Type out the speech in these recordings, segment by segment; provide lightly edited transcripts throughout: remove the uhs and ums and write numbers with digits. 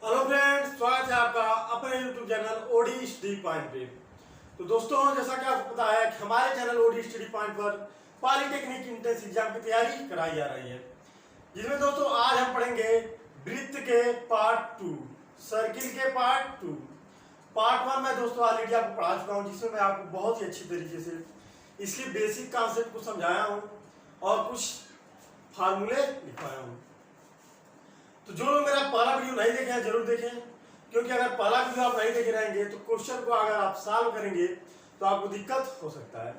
Hello friends, स्वागत है आपका अपने YouTube channel OD study point पे। तो दोस्तों, जैसा कि आपको पता है कि हमारे चैनल ओडी स्टडी पॉइंट पर पॉलिटेक्निक एंट्रेंस एग्जाम की तैयारी कराई जा रही है, जिसमें दोस्तों आज हम पढ़ेंगे वृत्त के पार्ट 2, सर्किल के पार्ट 2। पार्ट 1 में दोस्तों ऑलरेडी आपको पढ़ा चुका हूँ, जिसमें मैं आपको बहुत ही अच्छी तरीके से इसकी बेसिक कॉन्सेप्ट को समझाया हूँ और कुछ फार्मूले लिखवाया हूँ। तो जो लोग मेरा पहला वीडियो नहीं देखे हैं जरूर देखें, क्योंकि अगर पहला वीडियो आप नहीं देखे रहेंगे तो क्वेश्चन को अगर आप सॉल्व करेंगे तो आपको दिक्कत हो सकता है।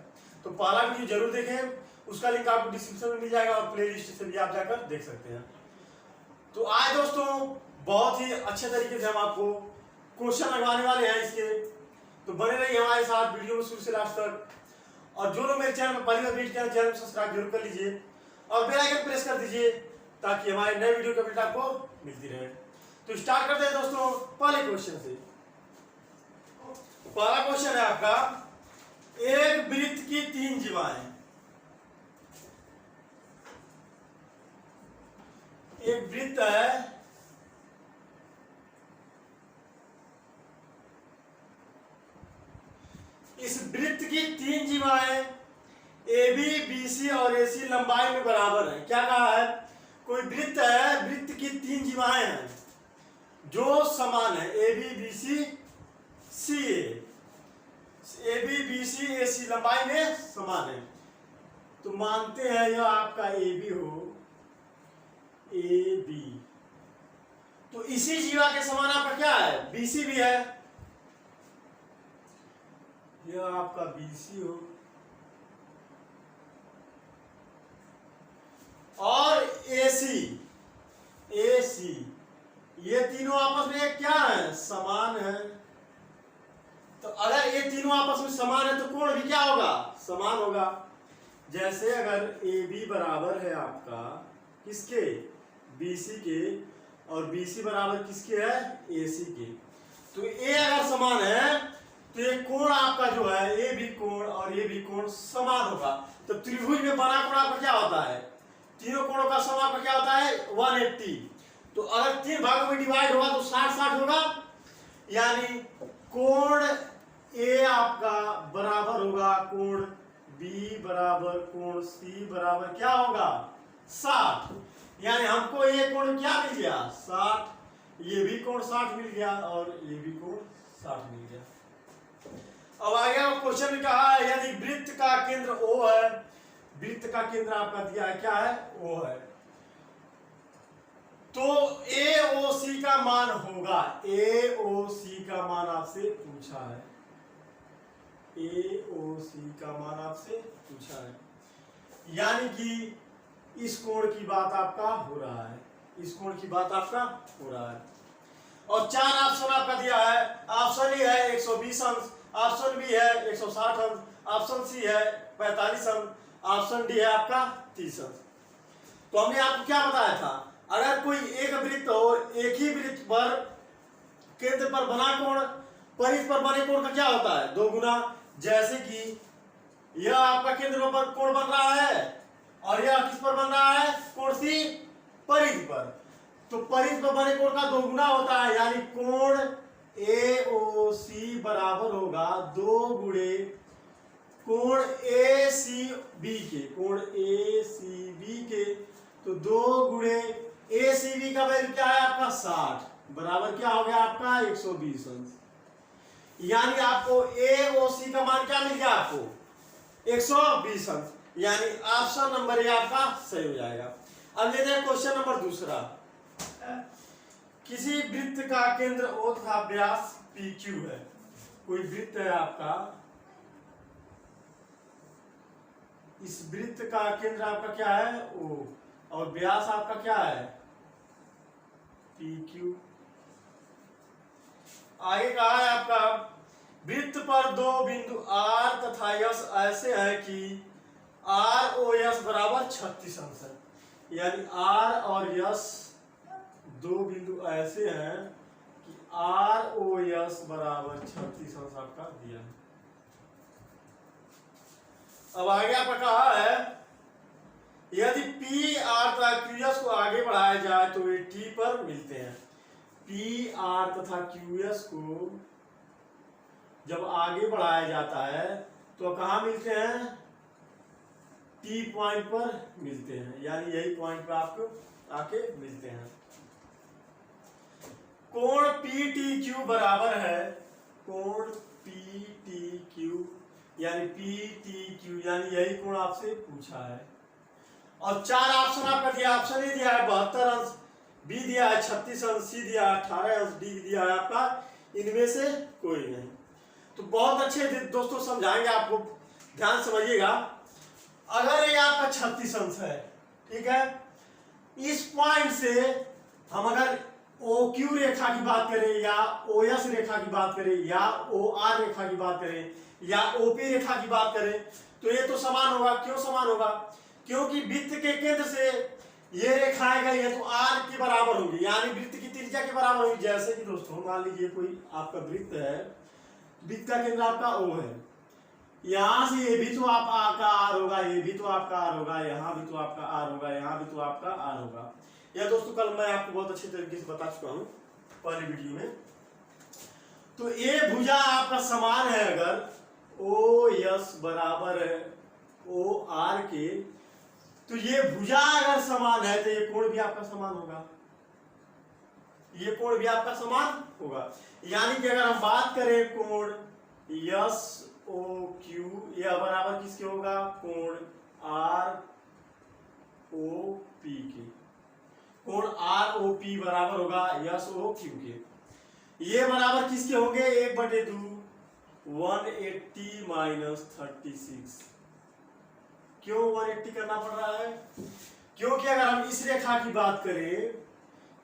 तो पहला वीडियो जरूर देखें, उसका लिंक आपको डिस्क्रिप्शन में मिल जाएगा और प्लेलिस्ट से भी आप जाकर देख सकते हैं। तो आज दोस्तों बहुत ही अच्छे तरीके से हम आपको क्वेश्चन लगवाने वाले हैं इसके, तो बने रहिए हमारे साथ वीडियो में शुरू से लास्ट तक। और जो लोग मेरे चैनल पर पहली बार विजिट किया, चैनल को सब्सक्राइब जरूर कर लीजिए और बेल आइकन प्रेस कर दीजिए ताकि हमारे नए वीडियो की अपडेट आपको मिलती रहे। तो स्टार्ट करते हैं दोस्तों पहले क्वेश्चन से। पहला क्वेश्चन है आपका, एक वृत्त की 3 जीवाएं। एक वृत्त है, इस वृत्त की 3 जीवाएं ए बी बी सी और ए सी लंबाई में बराबर है। क्या कहा है? कोई वृत्त है, वृत्त की 3 जीवाएं हैं जो समान है, A B B C C A B B C A C लंबाई में समान है। तो मानते हैं यह आपका ए बी हो, ए बी, तो इसी जीवा के समान आपका क्या है? बी सी भी है। यह आपका बी सी हो और एसी, एसी, ये तीनों आपस में क्या है? समान है। तो अगर ये तीनों आपस में समान है तो कोण भी क्या होगा? समान होगा। जैसे अगर ए बी बराबर है आपका किसके? बीसी के, और बीसी बराबर किसके है? एसी के। तो ए अगर समान है तो ये कोण आपका जो है, ए बी कोण और ये भी कोण समान होगा। तो त्रिभुज में बना कोण आपका क्या होता है? तीनों कोणों का सम आपका क्या होता है? 180। तो अगर 3 भागों में डिवाइड होगा तो 60-60 होगा, यानी कोण ए आपका बराबर होगा कोण बी बराबर कोण सी बराबर क्या होगा? 60। यानी हमको ये कोण क्या मिल गया? 60। ये भी कोण 60 मिल गया और ये भी कोण 60 मिल गया। अब आगे क्वेश्चन में कहा है, यदि वृत्त का केंद्र O है, वृत्त का केंद्र आपका दिया है क्या है? O है, तो AOC का मान होगा, AOC का मान आपसे पूछा है, AOC का मान आपसे पूछा है, यानी कि इस कोण की बात आपका हो रहा है, इस कोण की बात आपका हो रहा है। और 4 ऑप्शन आपका दिया है। ऑप्शन ए है 120 अंश, ऑप्शन बी है 160 अंश, ऑप्शन सी है 45 अंश, ऑप्शन डी है आपका 30 अंश। तो हमने आपको क्या बताया था? अगर कोई एक वृत्त हो, एक ही वृत्त पर केंद्र पर बना कोण परिध पर बने कोण का क्या होता है? 2 गुना। जैसे कि यह आपका केंद्र पर कोण बन रहा है और यह किस पर बन रहा है? कोण सी परिध पर। तो परिध पर बने कोण का 2 गुना होता है, यानी कोण AOC बराबर होगा 2 गुणे कोण ACB के, कोण ACB के। तो 2 गुणे ACB का वैल्यू क्या है आपका? 60 बराबर क्या हो गया आपका? 120 अंश। यानी आपको AOC का मान क्या मिल गया? आपको 120 अंश, यानी ऑप्शन नंबर ए आपका सही हो जाएगा। अब लेते हैं क्वेश्चन नंबर दूसरा। किसी वृत्त का केंद्र O तथा व्यास PQ है। कोई वृत्त है आपका, इस वृत्त का केंद्र आपका क्या है? O, और व्यास आपका क्या है? PQ। आगे कहा है आपका, वृत्त पर 2 बिंदु R तथा S ऐसे है कि ROS बराबर 36 अंश है, यानी R और S 2 बिंदु ऐसे हैं कि ROS बराबर 36 अंश आपका दिया है। अब आगे आपका कहा है, यदि P R तथा QS को आगे बढ़ाया जाए तो ये T पर मिलते हैं। पी आर तथा क्यू एस को जब आगे बढ़ाया जाता है तो कहाँ मिलते हैं, टी पॉइंट पर मिलते हैं, यानी यही पॉइंट पर आपको आके मिलते हैं। कोण पी टी क्यू बराबर है, कोण पी टी क्यू यानी पी टी क्यू यानी यही कोण आपसे पूछा है। और 4 ऑप्शन आपका दिया, ऑप्शन ए दिया है 72 अंश, बी दिया है 36 अंश, सी दिया है 18 अंश, डी दिया है आपका इनमें से कोई नहीं। तो बहुत अच्छे दोस्तों समझाएंगे आपको, ध्यान समझिएगा। अगर ये आपका 36 अंश है, ठीक है, इस पॉइंट से हम अगर ओ क्यू रेखा की बात करें या ओ एस रेखा की बात करें या ओ आर रेखा की बात करें या ओपी रेखा की बात करें तो ये तो समान होगा। क्यों समान होगा? क्योंकि वृत्त के केंद्र से ये रेखाएं गई है तो आर के बराबर होगी, यानी वृत्त की त्रिज्या के बराबर होगी। जैसे कि दोस्तों मान लीजिए कोई आपका वृत्त है, वृत्त का केंद्र आपका ओ है, यहां से ये भी तो आपका आर होगा, ये भी तो आपका आर होगा, यहाँ भी तो आपका आर होगा, यहाँ भी तो आपका आर होगा। यह दोस्तों कल मैं आपको बहुत अच्छे तरीके से बता चुका हूं पहले वीडियो में। तो ये भुजा आपका समान है, अगर ओ यस बराबर है ओ आर के, तो ये भुजा अगर समान है तो ये कोण भी आपका समान होगा, ये कोण भी आपका समान होगा। यानी कि अगर हम बात करें कोण यस ओ क्यू, यह बराबर किसके होगा, कोण आर ओ पी के, कोण आर ओ पी बराबर होगा यस ओ क्यू के। ये बराबर किसके होंगे, 1/2 180 माइनस 36। क्यों 180 करना पड़ रहा है? क्योंकि अगर हम इस रेखा की बात करें,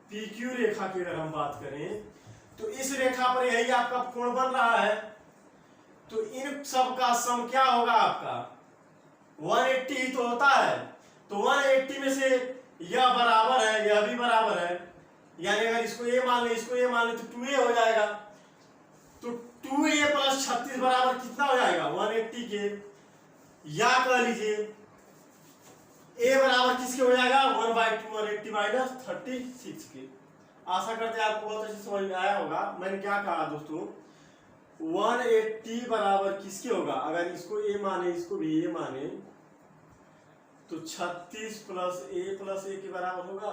पी क्यू रेखा की अगर हम बात करें तो इस रेखा पर यही आपका कोण बन रहा है, तो इन सब का सम क्या होगा आपका 180 ही तो होता है। तो 180 में से यह बराबर है, यह भी बराबर है, यानी अगर इसको ए मान ले, इसको ए मान ले तो 2a हो जाएगा। तो 2a प्लस 36 बराबर कितना हो जाएगा 180 के, या कह लीजिए a बराबर किसके हो जाएगा 1/2 180 माइनस 36 के। आशा करते हैं आपको बहुत अच्छे समझ में आया होगा। मैंने क्या कहा दोस्तों, 180 बराबर किसके होगा, अगर इसको a माने इसको भी a माने तो 36 प्लस a के बराबर होगा।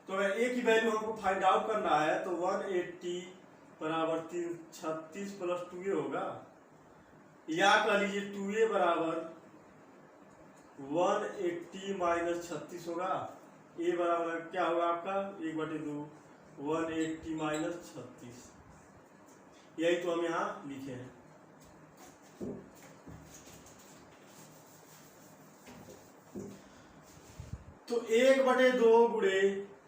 तो अगर a की वैल्यू हमको फाइंड आउट करना है तो 180 बराबर 36 प्लस 2a होगा, या कह लीजिए 2a बराबर 180 माइनस 36 होगा। a बराबर क्या होगा आपका 1/2 180 माइनस 36, यही तो हम यहाँ लिखे हैं। तो 1/2 गुणे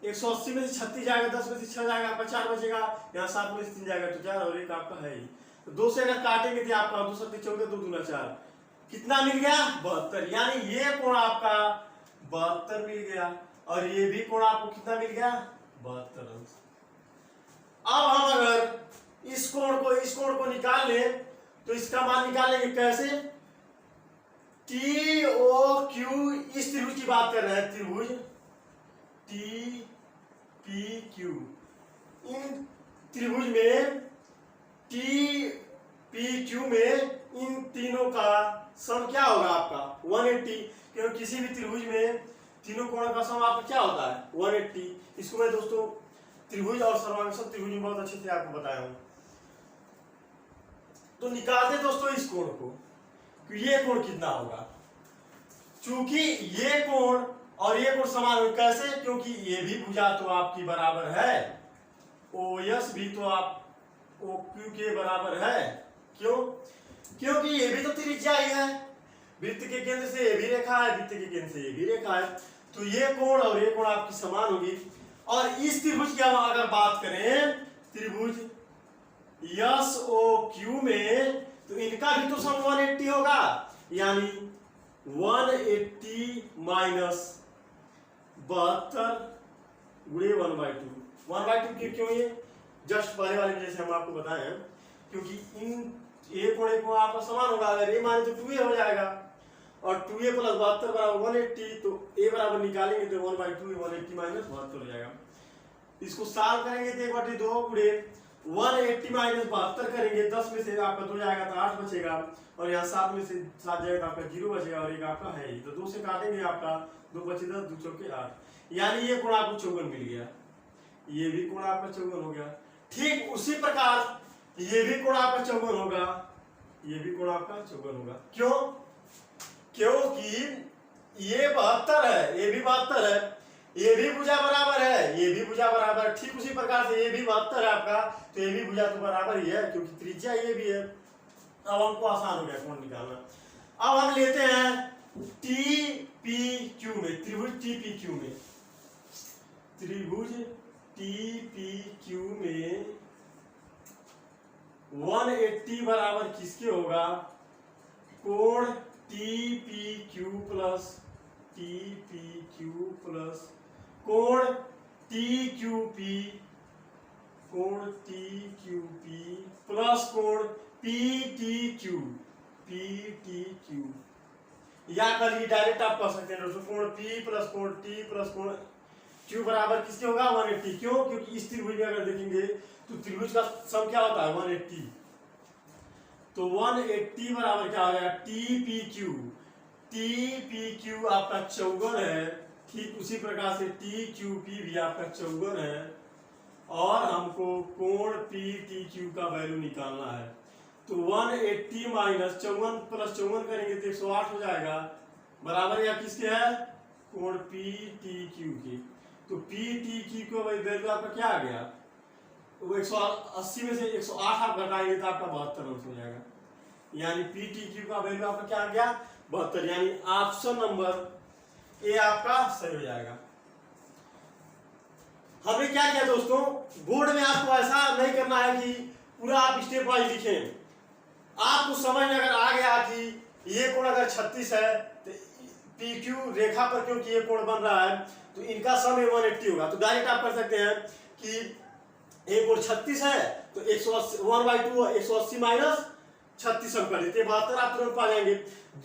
180 में से 36 जाएगा, 10 में से 6 जाएगा, आपका 4 बचेगा, यहाँ 7 में से 3 जाएगा तो 4 और 1 आपका है ही। तो 2 से अगर काटेंगे तो आपका 2 7 14 2 दूना 4, कितना मिल गया 72। यानी ये कोण आपका 72 मिल गया और ये भी कोण आपको कितना मिल गया 72 अंश। अब हम अगर इस कोण को निकाल ले तो इसका मान निकालेंगे कैसे, टी ओ क्यू, इस त्रिभुज की बात कर रहे हैं, त्रिभुज टी पी क्यू, इन त्रिभुज में टी पी क्यू में इन तीनों का सम क्या होगा आपका 180, क्योंकि किसी भी त्रिभुज में तीनों कोणों का सम आपका क्या होता है 180। इसको मैं दोस्तों त्रिभुज और सर्वांगसम त्रिभुज में बहुत अच्छे से आपको बताया हूं। तो निकालते दोस्तों इस कोण को, ये कोण कितना होगा, चूंकि ये कोण और ये कोण समान हो, कैसे, क्योंकि ये भी भुजा तो आपकी बराबर है, ओ एस भी तो आप ओ क्यू के बराबर है। क्यों? क्योंकि ये भी तो त्रिज्या ही है, वृत्त के केंद्र से ये भी रेखा है, वृत्त के केंद्र से ये भी रेखा है, तो ये कोण और ये कोण आपकी समान होगी। और इस त्रिभुज की हम अगर बात करें, त्रिभुज यस ओ क्यू में, तो इनका भी तो सम 180 होगा, यानी 180 माइनस 72 गुणे 1/2 क्यों, ये जस्ट पहले वाले में जैसे हम आपको बताए हैं, क्योंकि इन ए कोण को आपका समान होगा, अगर ए माने तो 2a हो जाएगा और 2a प्लस 72 बराबर 180, तो a बराबर निकालेंगे तो 1/2 180 माइनस 72 हो जाएगा। इसको सॉल्व करेंगे तो 1/2 गुणे 180 माइनस 72 करेंगे, 10 में से आपका 2 जाएगा तो 8 बचेगा, और यहाँ 7 में से 7 जाएगा तो आपका 0 बचेगा, और एक आपका है ही, तो 2 से काटेंगे आपका 2 बचे 10, 2 चौके 8, यानी ये कोण आपको 54 मिल गया, ये भी कोण आपका 54 हो गया। ठीक उसी प्रकार ये भी कोण आपका 54 होगा, ये भी कोण आपका 54 होगा। क्यों? क्योंकि ये 72 है, ये भी 72 है, ये भी भुजा बराबर है, ये भी भुजा बराबर है। ठीक उसी प्रकार से ये भी 72 है आपका, तो ये भी भुजा तो बराबर ही है, क्योंकि त्रिज्या ये भी है। अब हमको आसान हो गया कोण निकालना। अब हम लेते हैं TPQ में, त्रिभुज TPQ में, त्रिभुज TPQ में 180 बराबर किसके होगा? कोण TPQ प्लस TPQ प्लस कोण TQP, कोण TQP प्लस कोण PTQ, PTQ, या करिए डायरेक्ट आप कर सकते हैं दोस्तों, कोण P प्लस कोण T प्लस कोण Q बराबर किसके होगा? 180। क्यों? क्योंकि इस त्रिभुज में अगर देखेंगे तो त्रिभुज का सम क्या होता है? 180, तो 180 बराबर क्या हो जाएगा? TPQ, TPQ आपका 54 है, ठीक उसी प्रकार से TQP भी आपका 54 है, और हमको कोण PTQ का वैल्यू निकालना है। तो 180 माइनस 54 प्लस 54 करेंगे तो 108 हो जाएगा, बराबर या किसके है? कोण PTQ के। तो PTQ का वैल्यू आपका क्या आ गया? वो 180 में से 108 आप घटाएंगे तो आपका 72 अंश हो जाएगा, यानी PTQ का वैल्यू आपका क्या आ गया? 72, यानी ऑप्शन नंबर ए आपका सही हो जाएगा। हमने क्या किया दोस्तों, बोर्ड में आपको ऐसा नहीं करना है कि पूरा आप स्टेप वाइज लिखें। आपको समझ में अगर आ गया कि ये कोण अगर 36 है तो PQ रेखा पर क्योंकि ये कोण बन रहा है तो इनका सम 180 होगा, तो डायरेक्ट आप कर सकते हैं कि ये कोण 36 है तो 180 1/2 180 माइनस 36 हम कर लेते हैं, 72 आप तुरंत पा जाएंगे।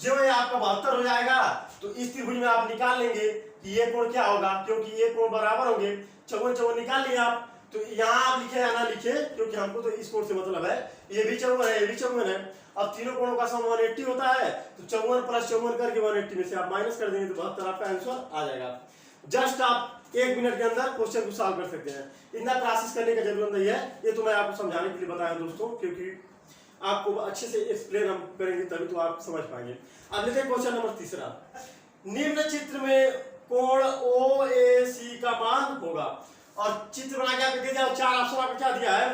जो ये आपका 72 हो जाएगा तो इस त्रिभुज में आप निकाल लेंगे कि ये कोण क्या होगा, क्योंकि ये कोण बराबर होंगे, 54 निकाल लिए आप। तो यहाँ आप लिखे या ना लिखे, क्योंकि हमको तो इस कोण से मतलब है, ये भी 54 है, ये भी 54 है। अब तीनों कोणों का सम 180 होता है, तो 54 प्लस 54 करके 180 में से आप माइनस कर देंगे तो 72 आपका आंसर आ जाएगा। जस्ट आप 1 मिनट के अंदर क्वेश्चन को सॉल्व कर सकते हैं, इतना प्रोसेस करने की जरूरत नहीं है, ये तो मैं आपको समझाने के लिए बताया दोस्तों, क्योंकि आपको अच्छे से एक्सप्लेन हम करेंगे तभी तो आप समझ पाएंगे। अब लेते हैं क्वेश्चन नंबर 3। निम्न चित्र में कोण OAC का मान होगा, और चित्र बना के आपको दे दिया, 4 ऑप्शन आपको क्या दिया है?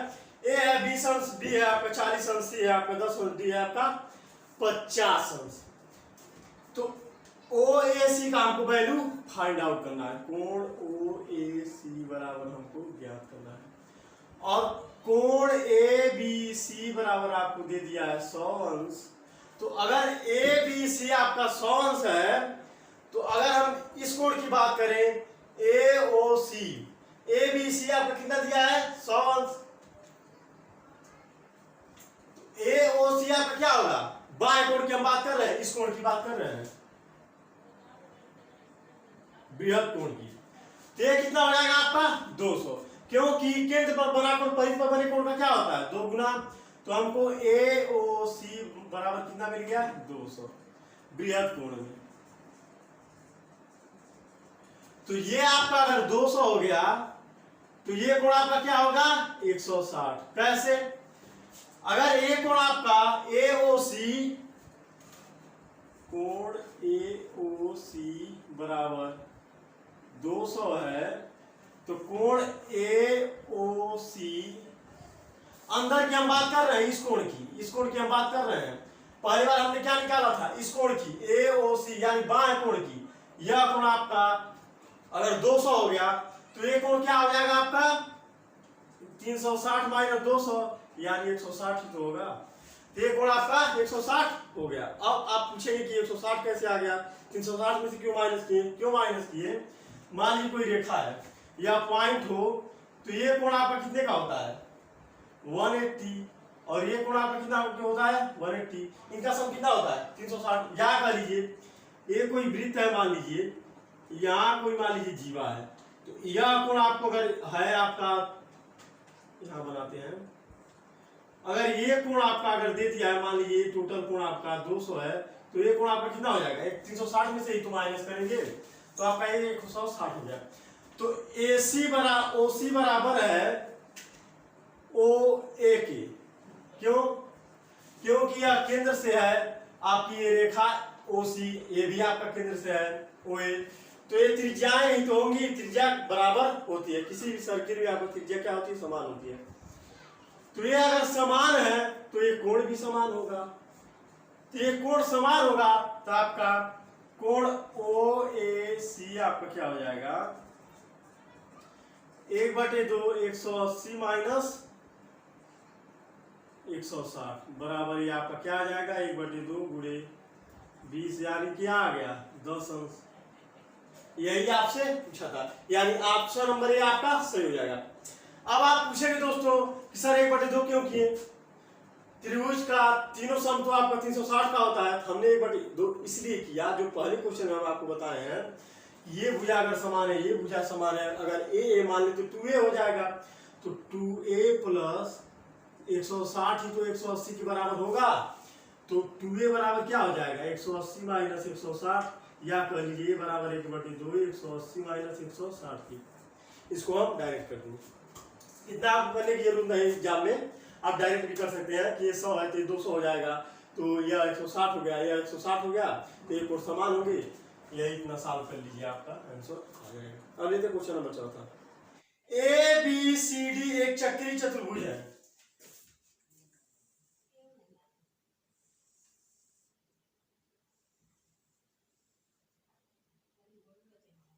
ए है 20 अंश, बी है आपका 40 अंश, सी है आपका 10 अंश, डी है आपका 50 अंश। तो OAC का हमको वैल्यू फाइंड आउट करना है, कोण OAC बराबर हमको ज्ञात करना है, और कोण ABC बराबर आपको दे दिया है 100 अंश। तो अगर ABC आपका 100 अंश है, तो अगर हम इस कोण की बात करें AOC, ABC आपको कितना दिया है? 100 अंश। AOC आपका क्या होगा? बाएं कोण की हम बात कर रहे हैं, इस कोण की बात कर रहे हैं, बृहद कोण की। तो ये कितना हो जाएगा आपका? 200, क्योंकि केंद्र पर बना कोण परिधि पर बने कोण का क्या होता है? 2 गुना। तो हमको AOC बराबर कितना मिल गया? 200 बृहद कोण में। तो ये आपका अगर 200 हो गया तो ये कोण आपका क्या होगा? 160। कैसे? अगर ये कोण आपका AOC, कोण AOC बराबर 200 है, तो कोण AOC अंदर की हम बात कर रहे हैं, इस कोण की, इस कोण की हम बात कर रहे हैं। पहली बार हमने क्या निकाला था? इस कोण की AOC यानी बाएं कोण की। यह कोण आपका अगर 200 हो गया तो ये कोण क्या हो जाएगा आपका? 360 माइनस 200 यानी 160 ही तो होगा। तो ये कोण आपका 160 हो गया। अब आप पूछेंगे कि 160 कैसे आ गया? 360 में से क्यों माइनस किए? क्यों माइनस किए? मान लीजिए कोई रेखा है या पॉइंट हो, तो ये कोण आपका कितने का होता है? 180, और ये कोण आपका कितना होता है? 180। इनका सम कितना होता है? 360। या कह लीजिए ये कोई वृत्त है, मान लीजिए यहाँ कोई मान लीजिए जीवा है, तो तो यह कोण आपको अगर है आपका, यहां बनाते हैं, अगर ये कोण आपका अगर दे दिया है, मान लीजिए टोटल कोण आपका 200 है, तो ये कोण आपका कितना हो जाएगा, 360 में से ही तो माइनस करेंगे तो आपका ये 160 हो जाएगा। तो OC बराबर है OA के। क्यों? क्योंकि यह केंद्र से है आपकी ये रेखा OC, ये भी आपका केंद्र से है OA, तो ये त्रिज्याएं ही तो होंगी, त्रिज्या बराबर होती है, किसी भी सर्किल में आपको त्रिज्या क्या होती है, समान होती है। तो ये अगर समान है तो ये कोण भी समान होगा, तो ये कोण समान होगा तो आपका कोण OAC आपका क्या हो जाएगा, 1/2 180 माइनस 160 बराबर ये आपका क्या आ जाएगा, 1/2 गुणे 20, यानी क्या आ गया 10 अंश। यही आपसे पूछा था, यानी ऑप्शन नंबर ए आपका सही हो जाएगा। अब आप पूछेंगे दोस्तों कि सर 1/2 क्यों किए, त्रिभुज का तीनों सम तो आपका 360 का होता है, हमने 1/2 इसलिए किया, जो पहले क्वेश्चन में हम आपको बताए हैं, ये भुजा अगर समान है, ये भुजा समान है, अगर ए मान ले तो 2a हो जाएगा, तो 2a प्लस 160 ही तो 180 के बराबर होगा, तो 2a बराबर क्या हो जाएगा, 180 माइनस 160, या कह लीजिए बराबर 1/2 180 माइनस 160 की। इसको हम डायरेक्ट कर देंगे, इतना आपको करने की जरूरत नहीं एग्जाम में, आप डायरेक्ट भी कर सकते हैं कि ये 100 है तो 200 हो जाएगा, तो यह 160 हो गया, यह 160 हो गया, तो ये कोण समान होंगे, यही इतना सॉल्व कर लीजिए, आपका आंसर आ जाएगा। अब लेते हैं क्वेश्चन नंबर 4। ABCD एक चक्रीय चतुर्भुज है,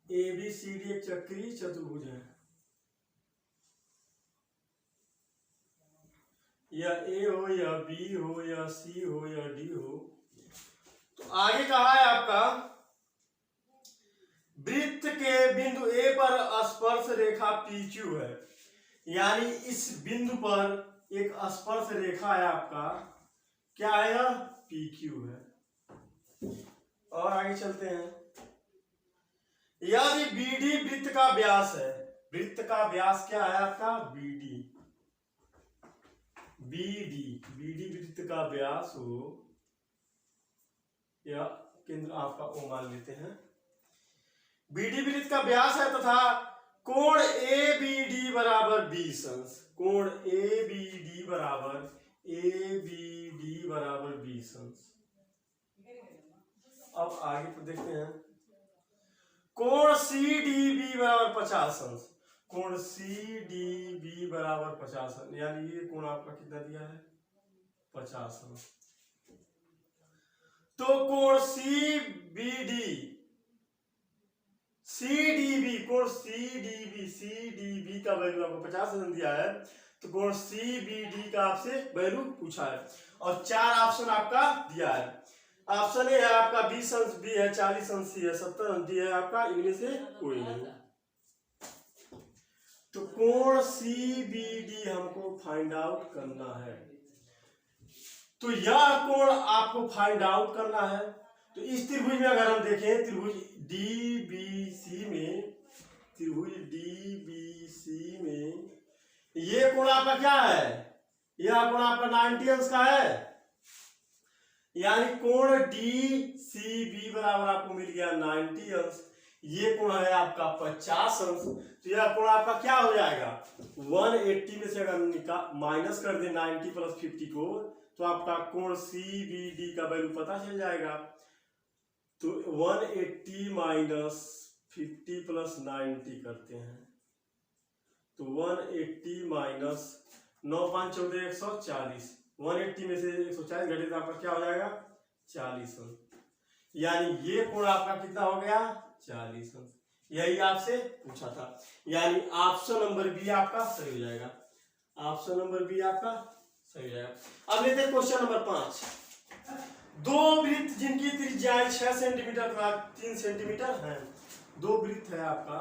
ABCD एक चक्रीय चतुर्भुज है, या A हो या B हो या C हो या D हो। तो आगे कहा है आपका वृत्त के बिंदु A पर स्पर्श रेखा PQ है, यानी इस बिंदु पर एक स्पर्श रेखा है आपका, क्या है यह PQ है। और आगे चलते हैं, यदि BD वृत्त का व्यास है, वृत्त का व्यास क्या है आपका BD वृत्त का व्यास हो, या केंद्र आपका O मान लेते हैं, BD वृत्त का व्यास है तथा कोण ABD बराबर 20 अंश, कोण ABD बराबर 20 अंश। अब आगे तो देखते हैं, कोण CDB बराबर 50 अंश, कोण CDB बराबर 50 अंश, यानी ये कोण आपका कितना दिया है 50 अंश। तो कोण कोण CDB का वैल्यू आपको 50 अंश दिया है, तो कोण CBD का आपसे वैल्यू पूछा है, और 4 ऑप्शन आपका दिया है। ऑप्शन ए है आपका 20 अंश, बी है 40 अंश, सी है 70 अंश, डी है आपका इनमें से कोई नहीं। तो कोण CBD हमको फाइंड आउट करना है, तो यह कोण आपको फाइंड आउट करना है। तो इस त्रिभुज में अगर हम देखें, त्रिभुज DBC में ये कोण आपका क्या है, यह कोण आपका 90 अंश का है, यानी कोण DCB बराबर आपको मिल गया 90 अंश, ये कोण है आपका 50 अंश, तो यह कोण आपका क्या हो जाएगा 180 में से अगर माइनस कर दे 90 प्लस 50 को, तो आपका कोण CBD का वैल्यू पता चल जाएगा। तो 180 माइनस 50 प्लस 90 करते हैं, तो 180 माइनस 9 5 14 140, 180 में से 140 घटे तो आपका क्या हो जाएगा 40 अंश, यानी ये कोण आपका कितना हो गया 40 अंश। यही आपसे पूछा था, यानी ऑप्शन नंबर बी आपका सही हो जाएगा, ऑप्शन नंबर बी आपका सही हो जाएगा। अब लेते हैं क्वेश्चन नंबर 5। दो वृत्त जिनकी त्रिज्याएं 6 सेंटीमीटर तथा 3 सेंटीमीटर है, दो वृत्त है आपका,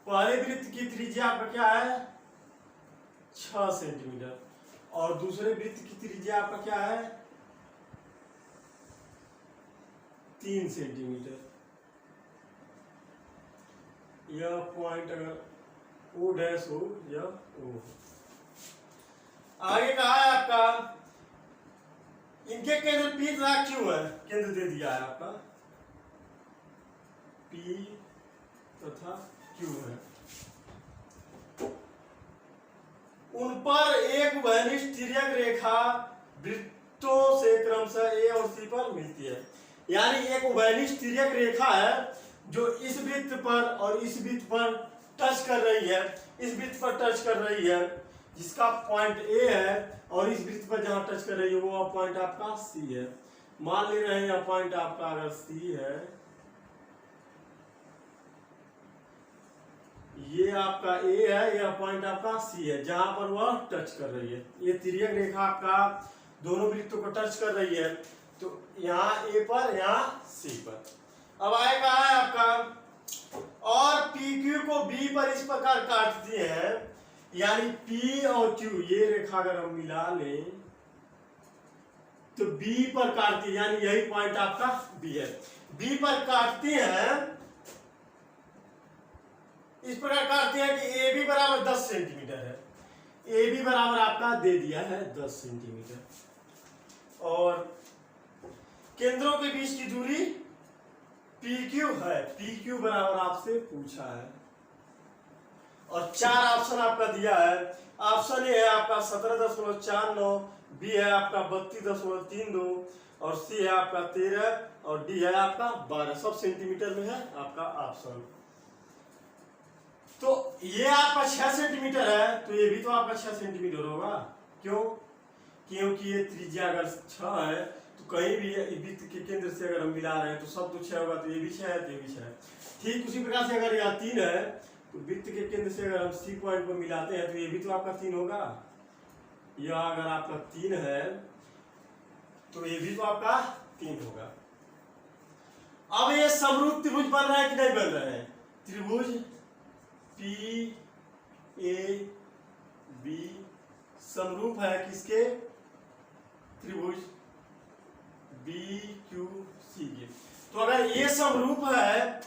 पहले वृत्त की त्रिज्या आपका क्या है 6 सेंटीमीटर, और दूसरे वृत्त की त्रिज्या आपका क्या है 3 सेंटीमीटर। यह पॉइंट अगर ओ डैश हो या ओ। आगे कहा है आपका इनके केंद्र पी तथा क्यू है, केंद्र दे दिया है आपका पी तथा क्यू है। उन पर एक उभयनिष्ठ तिर्यक रेखा वृत्तों से क्रमशः ए और सी पर मिलती है। यानी एक उभयनिष्ठ तिर्यक रेखा है जो इस वृत्त पर और इस वृत्त पर टच कर रही है, इस वृत्त पर टच कर रही है, जिसका पॉइंट ए है, और इस वृत्त पर जहां टच कर रही है वो पॉइंट आपका सी है। मान ले रहे हैं यह पॉइंट आपका अगर सी है, ये आपका ए है, यह पॉइंट आपका सी है, जहां पर वह टच कर रही है। ये तिर्यक रेखा आपका दोनों वृत्तों को टच कर रही है, तो यहाँ ए पर, यहाँ सी पर। अब आएगा है आपका और पी क्यू को बी पर इस प्रकार काट दिए हैं, यानी पी और क्यू ये रेखा अगर हम मिला लें तो बी पर काटती है, यानी यही पॉइंट आपका बी है। बी पर काटती हैं, इस प्रकार काटते हैं कि ए बी बराबर 10 सेंटीमीटर है। ए बी बराबर आपका दे दिया है 10 सेंटीमीटर, और केंद्रों के बीच की दूरी पी क्यू है। पी क्यू बराबर आपसे पूछा है, और 4 ऑप्शन आपका दिया है। ऑप्शन ए है आपका 17.49, बी है आपका 32.32, और सी है आपका 13, और डी है आपका 12। सब सेंटीमीटर में है आपका ऑप्शन। तो ये आपका 6 सेंटीमीटर है, तो ये भी तो आपका 6 सेंटीमीटर होगा। क्यों? क्योंकि ये त्रिज्या अगर 6 है तो कहीं भी वृत्त के केंद्र से अगर हम मिला रहे हैं तो सब तो 6 होगा, तो ये भी 6 है, तो ये भी 6 है। ठीक उसी प्रकार से अगर यहाँ 3 है तो वृत्त के केंद्र से अगर हम सी पॉइंट को मिलाते हैं तो ये भी तो आपका 3 होगा। यह अगर आपका 3 है तो ये भी तो आपका 3 होगा। अब ये समरूप त्रिभुज बन रहा है कि नहीं बन रहे हैं? त्रिभुज पी ए बी समरूप है किसके? त्रिभुज बी क्यू सी के। तो अगर ये समरूप है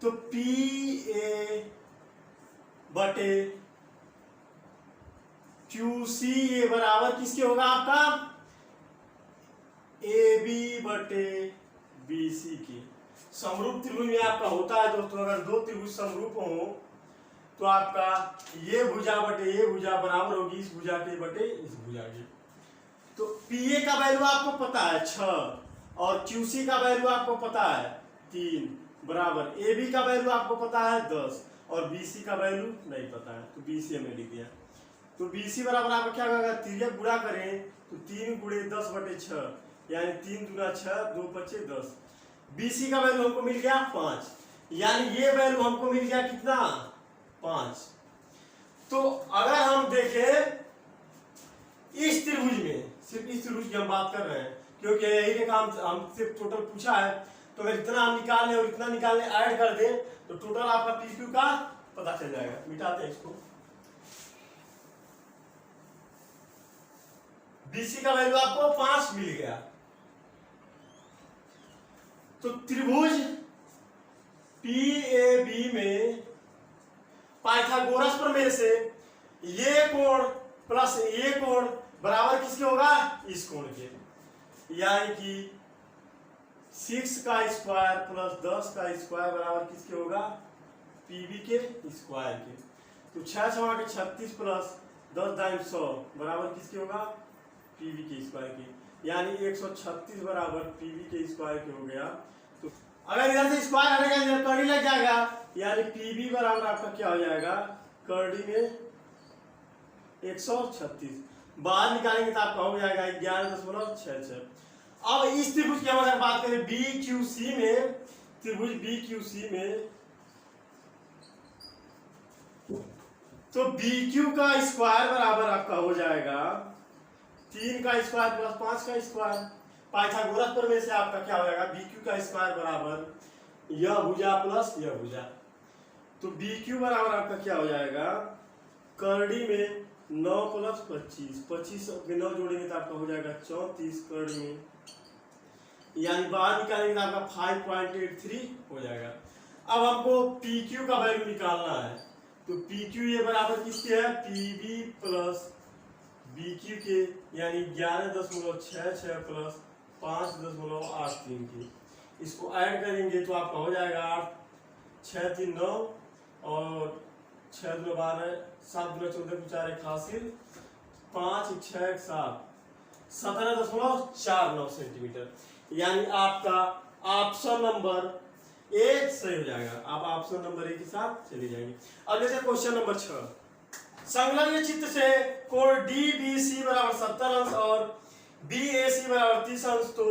तो पी ए बटे क्यू सी ये बराबर किसके होगा आपका? ए बी बटे बी सी के। समरूप त्रिभुज में आपका होता है दोस्तों, अगर दो त्रिभुज समरूप हो तो आपका ये भुजा बटे ये भुजा बराबर होगी इस भुजा के बटे इस भुजा के। तो पी ए का वैल्यू आपको पता है 6, और क्यू सी का वैल्यू आपको पता है 3, बराबर ए बी का वैल्यू आपको पता है 10, और बी सी का वैल्यू नहीं पता है, तो बी सी हमने लिख दिया। तो बी सी बराबर आपका क्या होगा? तिर्यक गुणा करें तो 3 गुणे 10 बटे 6, यानी 3 दूना 6, 2 पचे 10। बी सी का वैल्यू हमको मिल गया 5, यानी ये वैल्यू हमको मिल गया कितना? 5। तो अगर हम देखें इस त्रिभुज में, सिर्फ इस त्रिभुज की हम बात कर रहे हैं क्योंकि यही रेखा हम सिर्फ टोटल पूछा है, तो अगर इतना हम निकाल लें और इतना निकाल लें, ऐड कर दें तो टोटल आपका पी क्यू का पता चल जाएगा। मिटाते हैं इसको। बीसी का वैल्यू आपको 5 मिल गया। तो त्रिभुज पी ए बी में पाइथागोरस प्रमेय से ये कोण प्लस ये कोण बराबर किसके होगा? इस कोण के, यानी कि 6 का स्क्वायर प्लस 10 का स्क्वायर बराबर किसके होगा? पीबी के स्क्वायर के। तो 6 6 के 36 प्लस 10 दाइन 100 बराबर किसके होगा? पीबी के स्क्वायर के, यानी 136 बराबर पीबी के स्क्वायर के हो गया। तो अगर इधर से स्क्वायर हटेगा इधर कर्डी लग जाएगा, यानी पीबी बराबर आपका क्या हो जाएगा? कर्डी में 136 बाहर निकालेंगे तो आपका हो जाएगा 11.66। अब इस त्रिभुज की हम अगर बात करें बी क्यू सी में, त्रिभुज बी क्यू सी में, तो बी क्यू का स्क्वायर बराबर आपका हो जाएगा 3 का स्क्वायर प्लस 5 का स्क्वायर। पाइथागोरस प्रमेय से आपका क्या हो जाएगा? बी क्यू का स्क्वायर बराबर यह भुजा प्लस यह भुजा। तो बी क्यू बराबर आपका क्या हो जाएगा? कर्डी में 9 प्लस 25, 25 में 9 जोड़ेंगे तो आपका हो जाएगा 34 कर्डी में यानी बाहर निकालेंगे तो आपका 5.83 हो जाएगा। अब हमको PQ का वैल्यू निकालना है, तो PQ ये बराबर किसके है, PB प्लस BQ के, यानी 11.66 प्लस 5.83 के। इसको ऐड करेंगे तो आपका हो जाएगा 8 6 3 9 और 6 2 12 7 2 14 4 81 5 6 7 17.49 सेंटीमीटर, यानी आपका ऑप्शन नंबर ए सही हो जाएगा। आप ऑप्शन नंबर ए के साथ चले जाएंगे। अब जैसे क्वेश्चन नंबर 6, संलग्न चित्र से कोण DBC बराबर 70 अंश और BAC बराबर 30 अंश, तो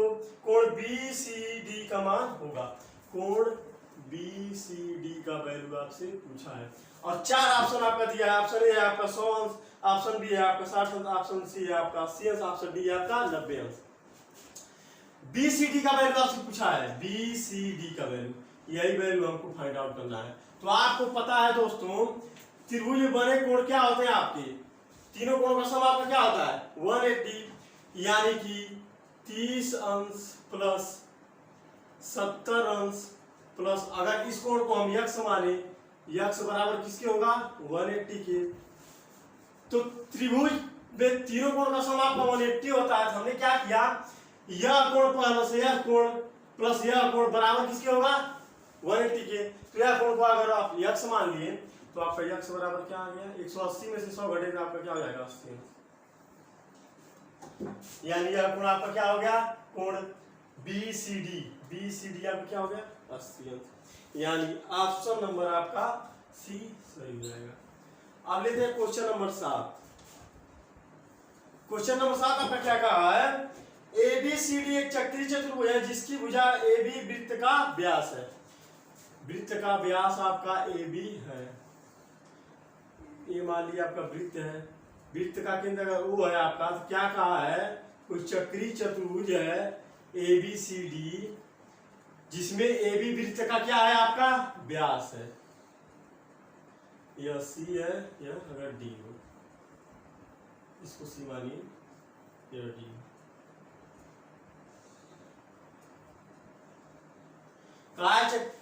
कोण BCD का मान होगा। कोण BCD का वैल्यू आपसे पूछा है और 4 ऑप्शन आपका दिया है। ऑप्शन ए है आपका 100 अंश, ऑप्शन बी है आपका 60 अंश, ऑप्शन सी है आपका 80 अंश, ऑप्शन डी है आपका 90 अंश। BCD का वैल्यू आपसे पूछा है, BCD का वैल्यू, यही वैल्यू हमको फाइंड आउट करना है। तो आपको पता है दोस्तों, त्रिभुज में बने कोण क्या होते हैं आपके, तीनों कोण का सम आपका क्या होता है 180, यानी कि 30 अंश प्लस 70 अंश प्लस, अगर इस कोण को हम यक्ष माने, यक्ष बराबर किसके होगा 180 के, तो त्रिभुज में तीनों कोण का सम आपका 180 होता है। तो हमने क्या किया, यह कोण प्लस यह कोण प्लस यह कोण बराबर किसके होगा 180 के। तो यह कोण को अगर आप यक्ष मान लिए तो आपका यक्ष बराबर क्या आ गया, 180 में से 100 घटेगा आपका क्या हो जाएगा 80, यानी यह कोण आपका क्या हो गया, कोण BCD आपका क्या हो गया 80, यानी ऑप्शन नंबर आपका सी सही हो जाएगा। अब लेते हैं क्वेश्चन नंबर 7। क्वेश्चन नंबर 7 आपका क्या कहा है, ABCD एक चक्रीय चतुर्भुज है जिसकी भुजा AB वृत्त का व्यास है। वृत्त का व्यास आपका AB है, ये मान लिया आपका वृत्त है, वृत्त का केंद्र अगर वो है आपका, तो क्या कहा है, कोई चक्रीय चतुर्भुज है ABCD जिसमें AB वृत्त का क्या है आपका व्यास है, यह C है, यह अगर D हो, इसको C मानिए, यह D।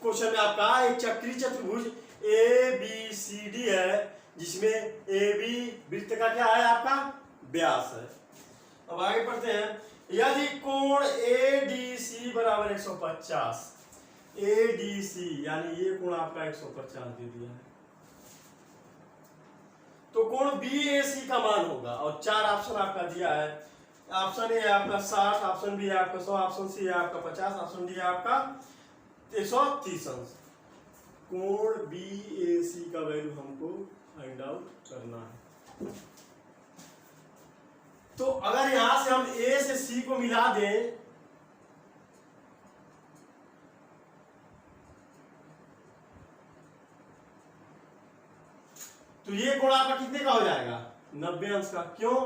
क्वेश्चन में आपका एक चक्रीय चतुर्भुज ABCD है जिसमें AB वृत्त का क्या है आपका व्यास है। अब आगे पढ़ते हैं, यदि कोण ADC बराबर 150, ADC यानी ये कोण आपका 150 दे दिया है, तो कोण BAC का मान होगा और 4 ऑप्शन आपका दिया है। ऑप्शन ए है आपका 60, ऑप्शन बी है आपका 100, ऑप्शन सी है आपका 50, ऑप्शन डी है आपका 130 अंश। कोण BAC का वैल्यू हमको फाइंड आउट करना है। तो अगर यहां से हम A से C को मिला दें, तो ये कोण आपका कितने का हो जाएगा 90 अंश का। क्यों,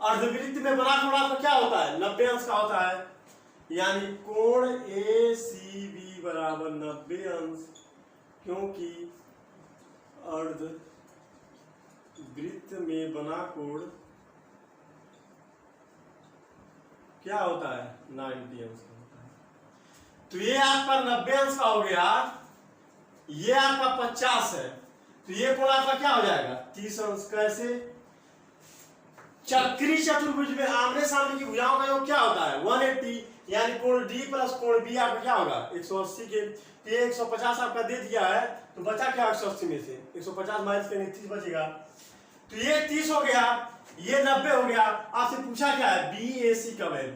अर्धवृत्त में बना कोण आपका क्या होता है 90 अंश का होता है, यानी कोण ACB बराबर 90 अंश, क्योंकि अर्धवृत्त में बना कोण क्या होता है 90 अंश का होता है। तो ये आपका 90 अंश का हो गया, ये आपका 50 है, तो ये कोण आपका क्या हो जाएगा 30 अंश। कैसे, चक्रीय चतुर्भुज में आमने सामने की भुजाओं का योग क्या होता है 180, यानी कोण D प्लस कोण B आपका क्या होगा 180 के। तो ये 150 आपका दे दिया है, तो बचा क्या 180 में से 150 माइनस करेंगे 30 बचेगा, तो ये 30 हो गया, ये 90 हो गया। आपसे पूछा क्या है BAC का वैल्यू,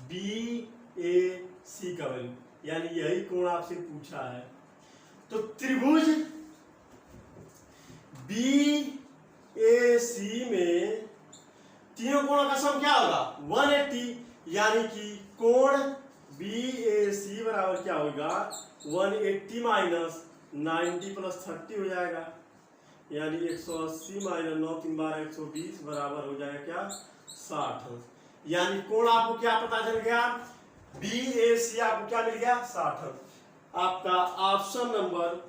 BAC का वैल्यू, यानी यही कोण आपसे पूछा है। तो त्रिभुज BAC में तीनों कोणों का सम क्या होगा 180, यानी कि कोण BAC बराबर क्या होगा 180 माइनस 90 प्लस 30 हो जाएगा, यानी 180 माइनस 9 3 12 120 बराबर हो जाएगा क्या 60 अंश। यानी कोण आपको क्या पता चल गया BAC आपको क्या मिल गया 60 अंश। आपका ऑप्शन नंबर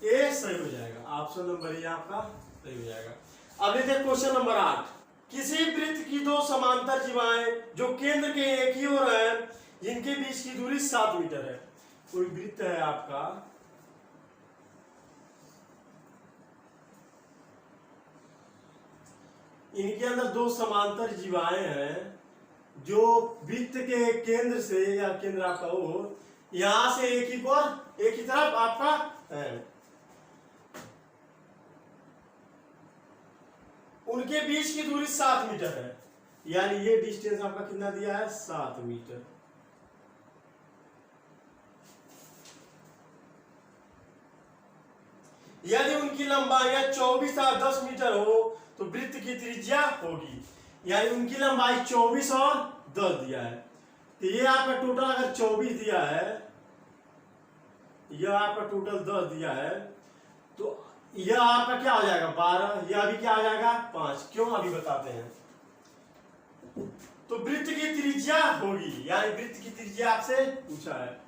ए सही हो जाएगा, ऑप्शन नंबर ए आपका सही हो जाएगा। अब देखते हैं क्वेश्चन नंबर 8। किसी वृत्त की दो समांतर जीवाएं जो केंद्र के एक ही ओर है, जिनके बीच की दूरी 7 मीटर है। कोई वृत्त है आपका, इनके अंदर दो समांतर जीवाएं हैं जो वृत्त के केंद्र से, या केंद्र आपका हो, यहां से एक ही ओर एक ही तरफ आपका है, उनके बीच की दूरी 7 मीटर है। यानी ये डिस्टेंस आपका कितना दिया है, 7 मीटर। यदि उनकी लंबाई 24 और 10 मीटर हो तो वृत्त की त्रिज्या होगी। यानी उनकी लंबाई 24 और 10 दिया है, तो ये आपका टोटल अगर 24 दिया है, यह आपका टोटल 10 दिया है, तो यह आपका क्या हो जाएगा 12, यह अभी क्या हो जाएगा 5। क्यों, अभी बताते हैं। तो वृत्त की त्रिज्या होगी, यानी वृत्त की त्रिज्या आपसे पूछा है,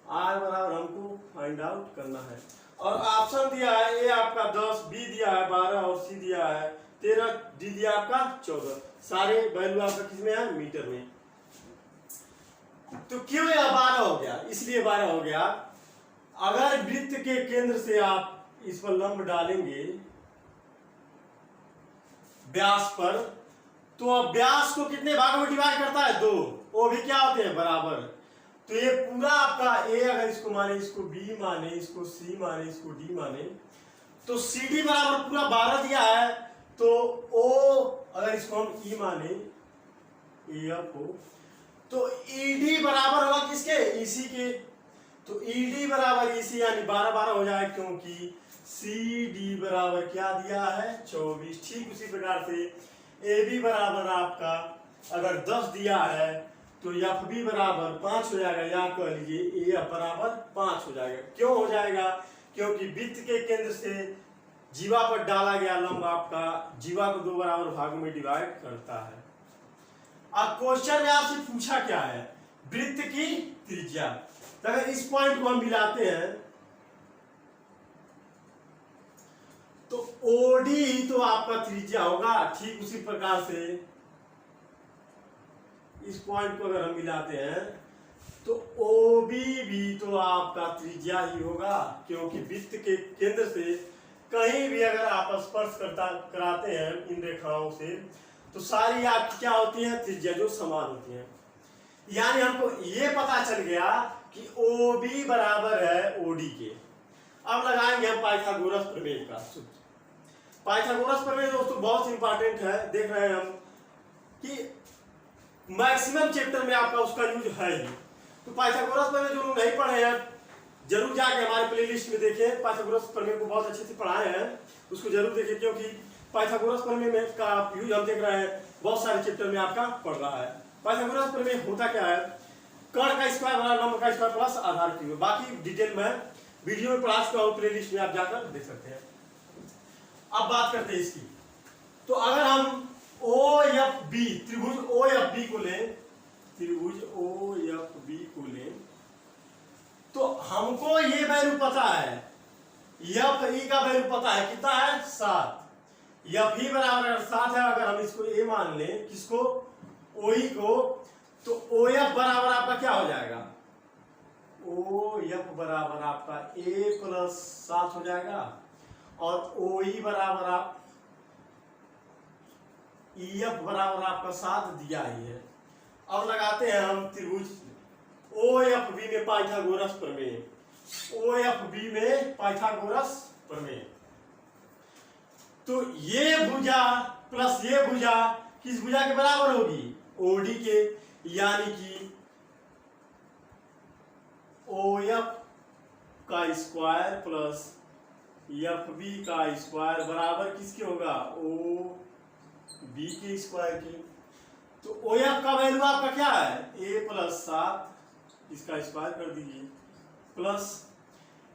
आर बराबर हमको फाइंड आउट करना है। और ऑप्शन दिया है ए आपका 10, बी दिया है 12 और सी दिया है 13, डी दिया आपका 14। सारे वैल्यू आपका किसमें है, मीटर में। तो क्यों यह 12 हो गया, इसलिए 12 हो गया। अगर वृत्त के केंद्र से आप इस पर लंब डालेंगे व्यास पर, तो अब व्यास को कितने भागों में डिवाइड करता है, 2, वो भी क्या होते हैं, बराबर। तो ये पूरा आपका ए अगर इसको माने, इसको बी माने, इसको सी माने, इसको डी माने, तो सी डी बराबर पूरा 12 दिया है। तो ओ अगर इसको हम ई माने, ए एफ हो, तो ई डी बराबर होगा किसके, इसी के। तो ई डी बराबर इसी, यानी 12 हो जाए, क्योंकि सी डी बराबर क्या दिया है, 24। ठीक उसी प्रकार से ए बी बराबर आपका अगर 10 दिया है, तो एफ बी बराबर 5 हो जाएगा, या कह लीजिए ए एफ बराबर 5 हो जाएगा। क्यों हो जाएगा, क्योंकि वृत्त के केंद्र से जीवा पर डाला गया लंब आपका जीवा को 2 बराबर भागों में डिवाइड करता है। अब क्वेश्चन में आपसे पूछा क्या है, वृत्त की त्रिज्या। तो अगर इस पॉइंट को हम मिलाते हैं तो ओडी ही तो आपका त्रिज्या होगा। ठीक उसी प्रकार से इस पॉइंट को अगर हम मिलाते हैं तो ओबी भी तो आपका त्रिज्या ही होगा, क्योंकि वृत्त के केंद्र से कहीं भी अगर आप स्पर्श कराते हैं इन रेखाओं से, तो सारी आपकी क्या होती है, त्रिज्या जो समान होती है। यानी हमको ये पता चल गया कि ओबी बराबर है ओडी के। अब लगाएंगे हम पाइथागोरस प्रमेय का सूत्र। पाइथागोरस प्रमेय दोस्तों बहुत इंपॉर्टेंट है, देख रहे हैं हम कि मैक्सिमम चैप्टर में आपका उसका यूज है ही। तो पाइथागोरस प्रमेय जो लोग नहीं पढ़े हैं जरूर जाके हमारे प्लेलिस्ट में देखें, पाइथागोरस प्रमेय को बहुत अच्छे से पढ़ाए हैं, उसको जरूर देखें, क्योंकि पाइथागोरस प्रमेय में का यूज हम देख रहे हैं बहुत सारे चैप्टर में आपका पढ़ रहा है। पाइथागोरस प्रमेय होता क्या है, कर्ण का स्क्वायर बराबर लंब का स्क्वायर प्लस आधार क्यूब। बाकी डिटेल में वीडियो में पढ़ा चुका हूं, प्लेलिस्ट में आप जाकर देख सकते हैं। अब बात करते हैं इसकी। तो अगर हम ओ एफ बी, त्रिभुज ओ एफ बी को लें, त्रिभुज ओ एफ बी को लें, तो हमको ये वैल्यू पता है, एफ ई का वैल्यू पता है, कितना है 7। एफ ई बराबर 7 है। अगर हम इसको ए मान लें, किसको, ओ ई को, तो ओ एफ बराबर आपका क्या हो जाएगा, ओ एफ बराबर आपका ए प्लस 7 हो जाएगा, और ओ ई बराबर आप ई एफ बराबर आपका 7 दिया ही है। अब लगाते हैं हम त्रिभुज ओ एफ बी में पाइथागोरस प्रमेय, ओ एफ बी में पाइथागोरस प्रमेय। तो ये भुजा प्लस ये भुजा किस भुजा के बराबर होगी, ओडी के। यानी कि ओ एफ का स्क्वायर प्लस एफ बी का स्क्वायर बराबर किसके होगा, ओ बी के स्क्वायर की। तो ओ एफ का वैल्यू आपका क्या है, ए प्लस 7, इसका स्क्वायर कर दीजिए, प्लस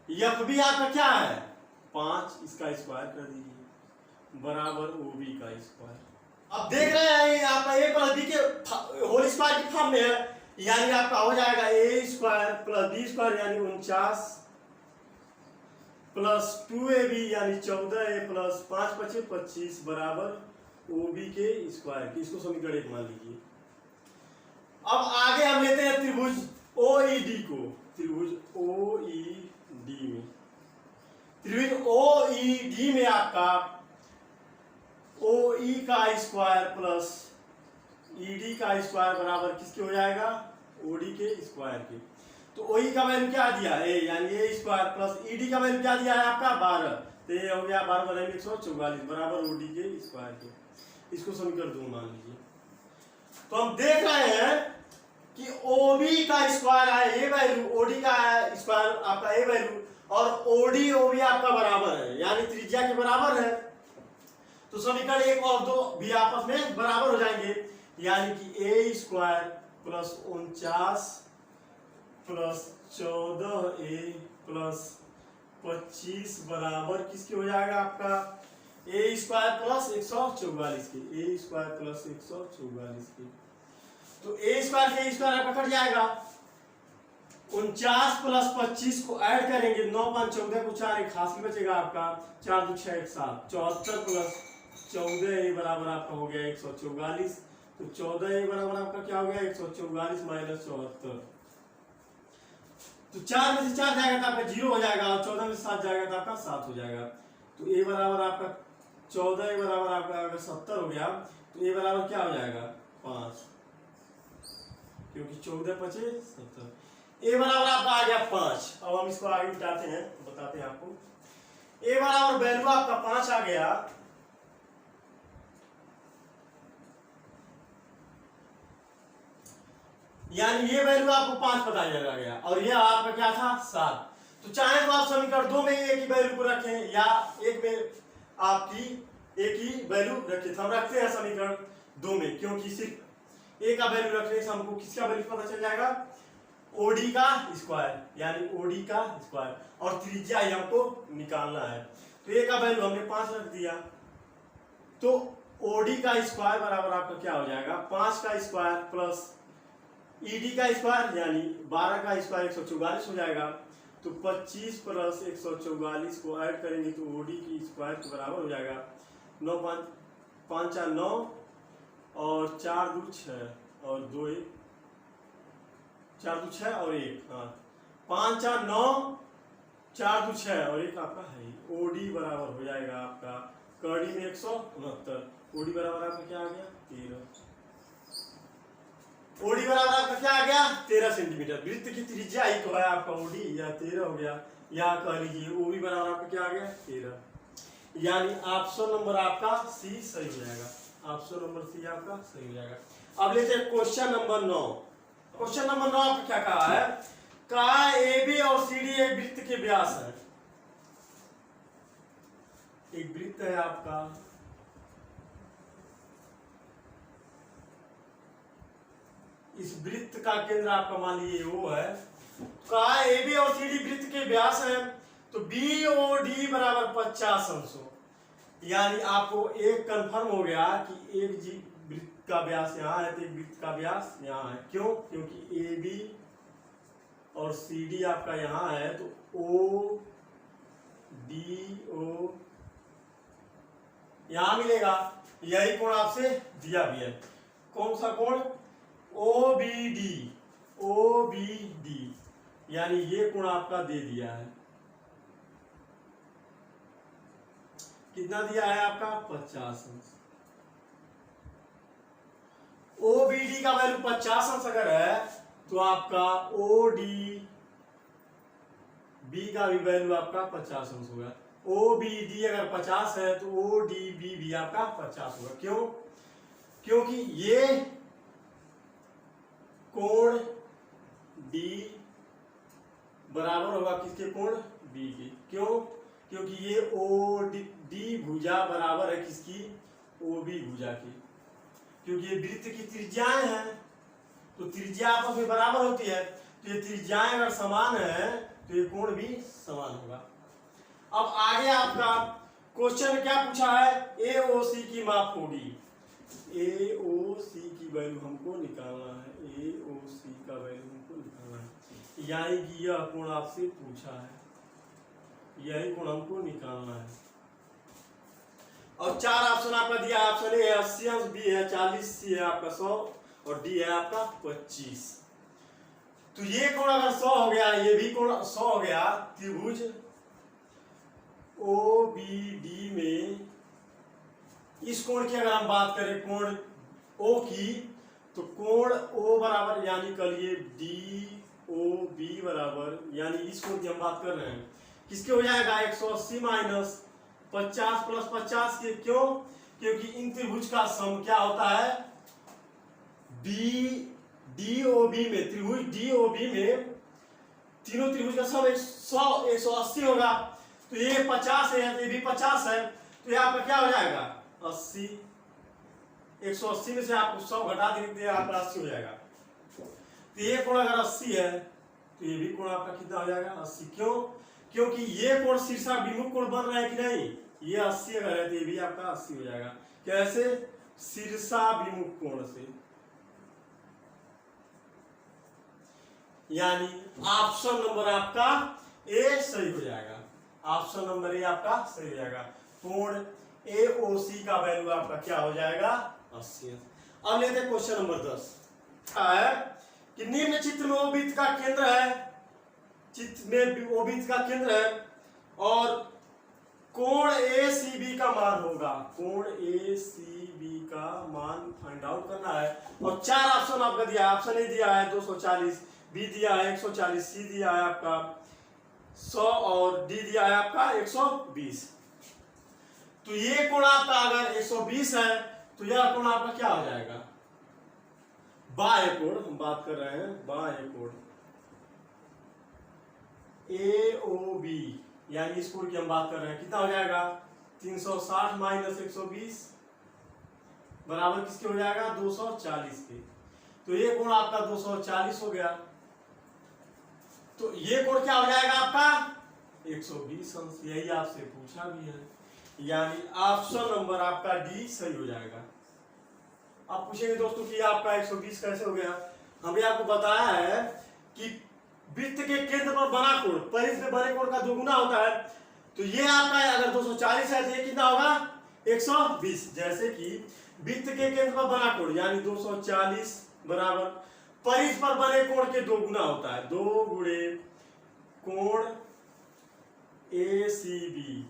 एफ बी आपका क्या है 5, इसका स्क्वायर कर दीजिए, बराबर ओ बी का स्क्वायर। अब देख रहे हैं आपका ए प्लस बी के होल स्क्वायर की फॉर्म में है, यानी आपका हो जाएगा ए स्क्वायर प्लस बी स्क्वायर यानी 49 प्लस 2ab यानी 14a प्लस 5 × 5 = 25 बराबर OB के स्क्वायर की, इसको समीकरण 1 मान लीजिए। अब आगे हम लेते हैं त्रिभुज OED को। त्रिभुज OED में, त्रिभुज OED में आपका OE का स्क्वायर प्लस ED का स्क्वायर बराबर किसके हो जाएगा? OD के स्क्वायर के। तो OE का वैल्यू क्या दिया है? यानी A स्क्वायर प्लस ED का वैल्यू क्या दिया है आपका? 12। तो ये हो गया 12 बराबर 144 बराबर OD के स्क्वायर के। इसको समीकरण 2 मान लीजिए। तो हम देख रहे हैं कि OB का स्क्वायर है ये वैल्यू, OD का स्क्वायर आपका ये वैल्यू, और OD OB आपका बराबर है, यानी त्रिज्या के बराबर है। तो समीकरण 1 और 2 भी आपस में बराबर हो जाएंगे, यानी कि A square plus 49 plus 14A plus 25 बराबर किसके हो जाएगा आपका? A स्क्वायर प्लस 144 के। A स्क्वायर प्लस 144 के। तो A स्क्वायर से स्क्वायर आपका कट जाएगा। 49 प्लस 25 को ऐड करेंगे, 9 5 14 को 4 एक हासिल बचेगा आपका, 4 2 6 1 7, 74 प्लस 14A बराबर आपका हो गया 144। तो 14A बराबर आपका क्या हो गया? 144 माइनस 74। तो 4 में से 4 जाएगा तो आपका 0 हो जाएगा, और 14 में से 7 जाएगा तो आपका 7 हो जाएगा। तो A बराबर आपका 14A बराबर आपका अगर 70 हो गया, तो A बराबर क्या हो जाएगा? 5, क्योंकि 14 पचे 70। A बराबर आपका आ गया 5। अब हम इसको आगे उठाते हैं, बताते हैं आपको। A बराबर वैल्यू आपका 5 आ गया। यानी ये वैल्यू आपको 5 पता चला गया, और यह आपका क्या था? 7। तो चाहे तो आप समीकरण 2 में एक ही वैल्यू को रखें, या एक में आपकी एक ही वैल्यू रखें। तो हम रखते हैं समीकरण 2 में, क्योंकि सिर्फ ए का वैल्यू रखने से हमको किसका वैल्यू पता चल जाएगा? OD का स्क्वायर, यानी OD का स्क्वायर, और त्रिज्या हमको निकालना है। तो ए का वैल्यू हमने 5 रख दिया। तो OD का स्क्वायर बराबर आपका क्या हो जाएगा? 5 का स्क्वायर प्लस ED का स्क्वायर, यानी 12 का स्क्वायर 144 हो जाएगा। तो 25 प्लस 144 को ऐड करेंगे तो OD की स्क्वायर के बराबर हो जाएगा। 9 5 5 4 9 और 4 2 6 और 2 1, 4 2 6 और 1, हाँ 5 4 9 4 2 6 और 1 आपका है। OD बराबर हो जाएगा आपका कड़ी में 169। OD बराबर आपका क्या आ गया? 13। OD बराबर आपका क्या आ गया? 13 सेंटीमीटर। वृत्त की त्रिज्या ही तो है आपका OD, या 13 हो गया, या कह लीजिए OB बराबर आपका क्या आ गया? 13। यानी ऑप्शन नंबर आपका C सही हो जाएगा। ऑप्शन नंबर C आपका सही हो जाएगा। अब लेते हैं क्वेश्चन नंबर 9। क्वेश्चन नंबर 9 आपको क्या कहा है? कहा AB और CD एक वृत्त के व्यास है। एक वृत्त है आपका, इस वृत्त का केंद्र आपका मान लीजिए वो है। कहा AB और CD वृत्त के व्यास है, तो BOD बराबर 50 अंशों। यानी आपको एक कंफर्म हो गया कि एक वृत्त का व्यास यहाँ है, तो एक वृत्त का व्यास यहाँ है। क्यों? क्योंकि AB और CD आपका यहाँ है, तो ODO यहाँ मिलेगा। यही कोण आपसे दिया भी है। कौन सा कोण? OBD। OBD यानी ये कोण आपका दे दिया है। कितना दिया है आपका? 50 अंश। OBD का वैल्यू 50 अंश अगर है, तो आपका ODB का भी वैल्यू आपका 50 अंश होगा। OBD अगर 50 है तो ODB भी आपका 50 होगा। क्यों? क्योंकि ये कोण D बराबर होगा किसके? कोण B के। क्यों? क्योंकि ये OD भुजा बराबर है किसकी? OB भुजा की। क्योंकि ये वृत्त की त्रिज्याएं हैं, तो त्रिज्या आपस में बराबर होती है, तो ये त्रिज्याएं अगर समान है तो ये कोण भी समान होगा। अब आगे आपका क्वेश्चन में क्या पूछा है? AOC की माप होगी। AOC की वैल्यू हमको निकालना है। AOC का वैल्यू हमको निकालना है, यानी कि यह कोण आपसे पूछा है, यही कोण हमको निकालना है। और 4 ऑप्शन आपका दिया है। ऑप्शन ए है 80, बी है 40, सी है आपका 100 और डी है आपका 25। तो ये कोण अगर 100 हो गया, ये भी कोण 100 हो गया, त्रिभुज ओ बी डी में इस कोण की अगर हम बात करें कोण ओ की, तो कोण ओ बराबर यानी कह लिए डी ओ बी बराबर, यानी इस कोण की हम बात कर रहे हैं, किसके हो जाएगा 180 माइनस 50 प्लस 50 के। क्यों? क्योंकि इन त्रिभुज का सम क्या होता है, डीओबी में, त्रिभुज डीओबी में तीनों त्रिभुज का सम 180 होगा। तो ये 50 है, ये भी 50 है, तो ये आपका क्या हो जाएगा 80। 180 में से आपको 100 घटा देंगे, आपका 80 हो जाएगा। तो ये कोण अगर 80 है तो ये भी कोण आपका कितना हो जाएगा 80। क्यों? क्योंकि ये कोण शीर्षाभिमुख कोण बन रहा है कि नहीं, ये 80 अगर है तो ये भी आपका 80 हो जाएगा। कैसे? शीर्षाभिमुख कोण से, यानी ऑप्शन नंबर आपका ए सही हो जाएगा। ऑप्शन नंबर ए आपका सही हो जाएगा। कोण एओसी का वैल्यू आपका क्या हो जाएगा 80। अब लेते हैं क्वेश्चन नंबर 10 है कि निम्न चित्र में वृत्त का केंद्र है, चित्र में वृत्त का केंद्र है और कोण एसीबी का मान होगा। कोण एसीबी का मान फाइंड आउट करना है और 4 ऑप्शन आपका दिया है। ऑप्शन ए दिया है 240, बी दिया है 140, सी दिया है आपका 100 और डी दिया है आपका 120। तो ये कोण आपका अगर 120 है तो यह कोण आपका क्या हो जाएगा बाह्य कोण, हम बात कर रहे हैं बाह्य कोण एओबी, यानी इस कोण की हम बात कर रहे हैं, कितना हो जाएगा 360 माइनस 120 बराबर किसके हो जाएगा 240 के। तो ये कोण आपका 240 हो गया। तो ये कोण क्या हो जाएगा आपका 120 अंश, यही आपसे पूछा भी है, यानी ऑप्शन नंबर आपका डी सही हो जाएगा। आप पूछेंगे दोस्तों कि आपका 120 कैसे हो गया। हमने आपको बताया है कि वृत्त के केंद्र पर बना कोण परिध में बने कोण का दोगुना होता है। तो ये आपका अगर 240 है तो ये कितना होगा 120। जैसे कि वृत्त के केंद्र पर बना कोण यानी 240 बराबर परिध पर बने कोण के दोगुना होता है, 2 गुणे कोण एसीबी।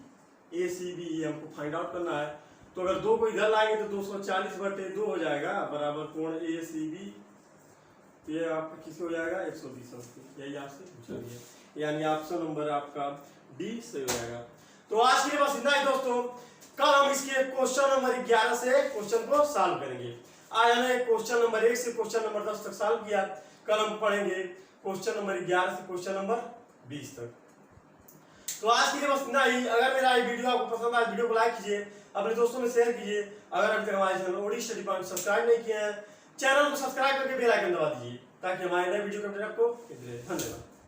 एसीबी हमको फाइंड आउट करना है। तो अगर 2 को इधर लाएंगे तो 240/2 हो जाएगा बराबर कोण एसीबी, ये आपका किससे हो जाएगा 120 अंश। यही आपसे पूछा गया, यानी ऑप्शन नंबर आपका डी सही हो जाएगा। तो आज के लिए बस इतना ही दोस्तों। कल हम इसके क्वेश्चन नंबर 11 से क्वेश्चन को सॉल्व करेंगे। आज हमने क्वेश्चन नंबर 1 से क्वेश्चन नंबर 10 तक सॉल्व किया। कल हम पढ़ेंगे क्वेश्चन नंबर 11 से क्वेश्चन नंबर 20 तक। तो आज के लिए बस इतना ही। अगर मेरा ये वीडियो आपको पसंद आए, वीडियो को लाइक कीजिए, अपने दोस्तों में शेयर कीजिए। अगर अभी तक हमारे channel OD study point subscribe नहीं किए हैं, चैनल को सब्सक्राइब करके बेल आइकन दबा दीजिए ताकि हमारे नए वीडियो का अपडेट आपको मिलते रहे। धन्यवाद।